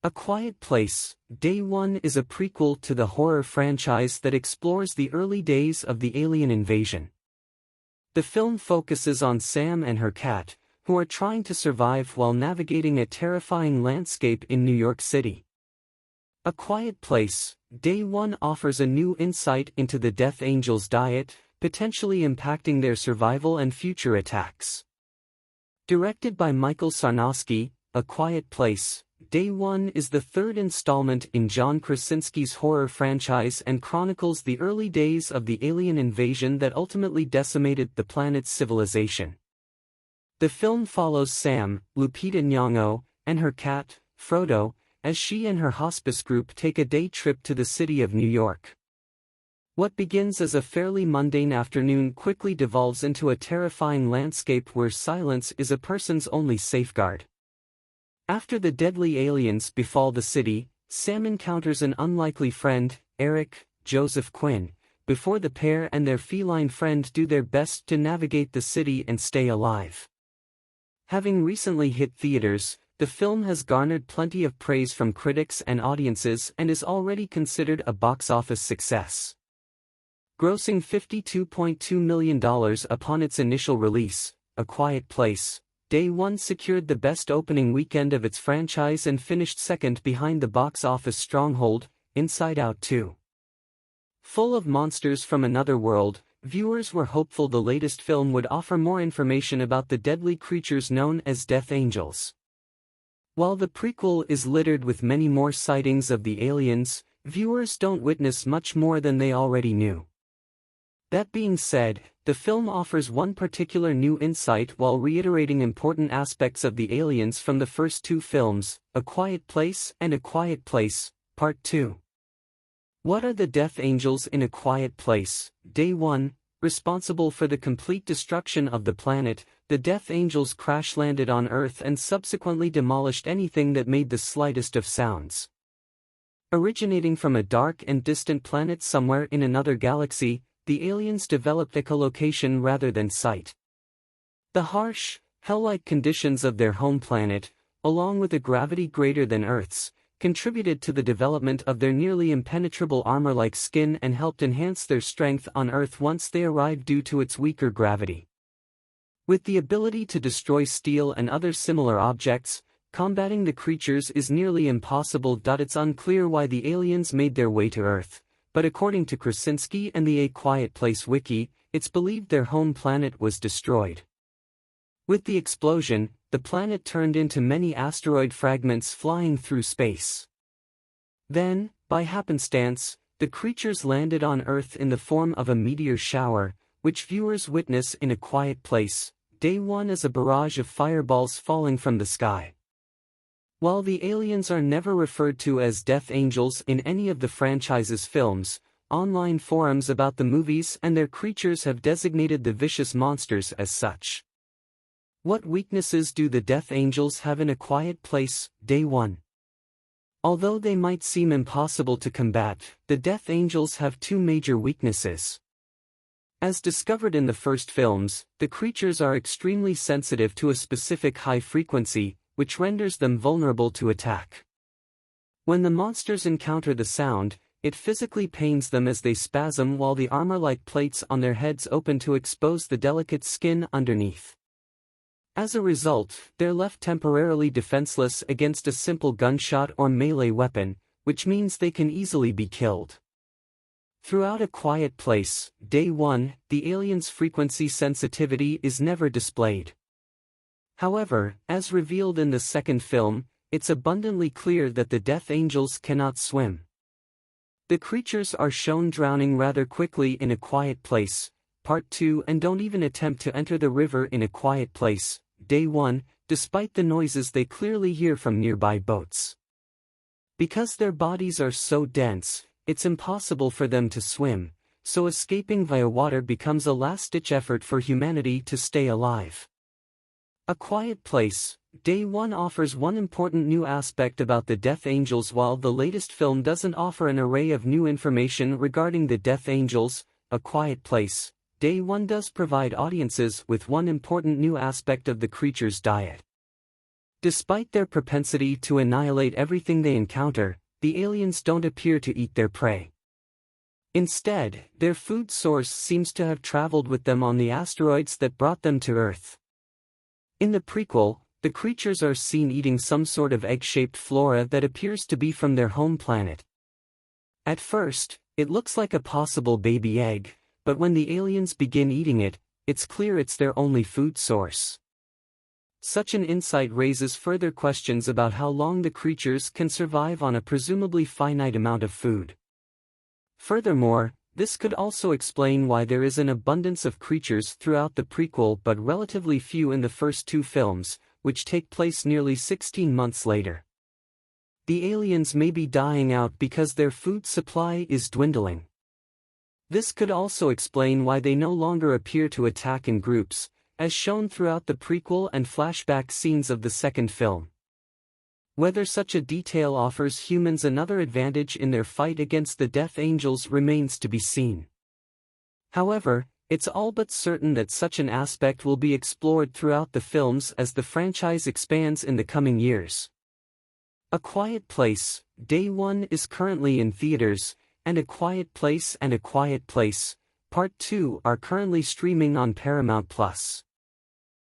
A Quiet Place, Day One is a prequel to the horror franchise that explores the early days of the alien invasion. The film focuses on Sam and her cat, who are trying to survive while navigating a terrifying landscape in New York City. A Quiet Place, Day One offers a new insight into the Death Angels' diet, potentially impacting their survival and future attacks. Directed by Michael Sarnowski, A Quiet Place, Day One is the third installment in John Krasinski's horror franchise and chronicles the early days of the alien invasion that ultimately decimated the planet's civilization. The film follows Sam, Lupita Nyong'o, and her cat, Frodo, as she and her hospice group take a day trip to the city of New York. What begins as a fairly mundane afternoon quickly devolves into a terrifying landscape where silence is a person's only safeguard. After the deadly aliens befall the city, Sam encounters an unlikely friend, Eric, Joseph Quinn, before the pair and their feline friend do their best to navigate the city and stay alive. Having recently hit theaters, the film has garnered plenty of praise from critics and audiences and is already considered a box office success. Grossing $52.2 million upon its initial release, A Quiet Place, Day One secured the best opening weekend of its franchise and finished second behind the box office stronghold, Inside Out 2. Full of monsters from another world, viewers were hopeful the latest film would offer more information about the deadly creatures known as Death Angels. While the prequel is littered with many more sightings of the aliens, viewers don't witness much more than they already knew. That being said, the film offers one particular new insight while reiterating important aspects of the aliens from the first two films, A Quiet Place and A Quiet Place, Part 2. What are the Death Angels in A Quiet Place, Day One? Responsible for the complete destruction of the planet, the Death Angels crash-landed on Earth and subsequently demolished anything that made the slightest of sounds. Originating from a dark and distant planet somewhere in another galaxy, the aliens developed echolocation rather than sight. The harsh, hell-like conditions of their home planet, along with a gravity greater than Earth's, contributed to the development of their nearly impenetrable armor-like skin and helped enhance their strength on Earth once they arrived due to its weaker gravity. With the ability to destroy steel and other similar objects, combating the creatures is nearly impossible. It's unclear why the aliens made their way to Earth, but according to Krasinski and the A Quiet Place wiki, it's believed their home planet was destroyed. With the explosion, the planet turned into many asteroid fragments flying through space. Then, by happenstance, the creatures landed on Earth in the form of a meteor shower, which viewers witness in A Quiet Place, Day One as a barrage of fireballs falling from the sky. While the aliens are never referred to as Death Angels in any of the franchise's films, online forums about the movies and their creatures have designated the vicious monsters as such. What weaknesses do the Death Angels have in A Quiet Place, Day One? Although they might seem impossible to combat, the Death Angels have two major weaknesses. As discovered in the first films, the creatures are extremely sensitive to a specific high frequency, which renders them vulnerable to attack. When the monsters encounter the sound, it physically pains them as they spasm while the armor-like plates on their heads open to expose the delicate skin underneath. As a result, they're left temporarily defenseless against a simple gunshot or melee weapon, which means they can easily be killed. Throughout A Quiet Place, Day One, the aliens' frequency sensitivity is never displayed. However, as revealed in the second film, it's abundantly clear that the Death Angels cannot swim. The creatures are shown drowning rather quickly in A Quiet Place, Part 2 and don't even attempt to enter the river in A Quiet Place, Day One, despite the noises they clearly hear from nearby boats. Because their bodies are so dense, it's impossible for them to swim, so escaping via water becomes a last-ditch effort for humanity to stay alive. A Quiet Place, Day One offers one important new aspect about the Death Angels. While the latest film doesn't offer an array of new information regarding the Death Angels, A Quiet Place, Day One does provide audiences with one important new aspect of the creature's diet. Despite their propensity to annihilate everything they encounter, the aliens don't appear to eat their prey. Instead, their food source seems to have traveled with them on the asteroids that brought them to Earth. In the prequel, the creatures are seen eating some sort of egg-shaped flora that appears to be from their home planet. At first, it looks like a possible baby egg, but when the aliens begin eating it, it's clear it's their only food source. Such an insight raises further questions about how long the creatures can survive on a presumably finite amount of food. Furthermore, this could also explain why there is an abundance of creatures throughout the prequel but relatively few in the first two films, which take place nearly 16 months later. The aliens may be dying out because their food supply is dwindling. This could also explain why they no longer appear to attack in groups, as shown throughout the prequel and flashback scenes of the second film. Whether such a detail offers humans another advantage in their fight against the Death Angels remains to be seen. However, it's all but certain that such an aspect will be explored throughout the films as the franchise expands in the coming years. A Quiet Place, Day 1 is currently in theaters, and A Quiet Place and A Quiet Place, Part 2 are currently streaming on Paramount+.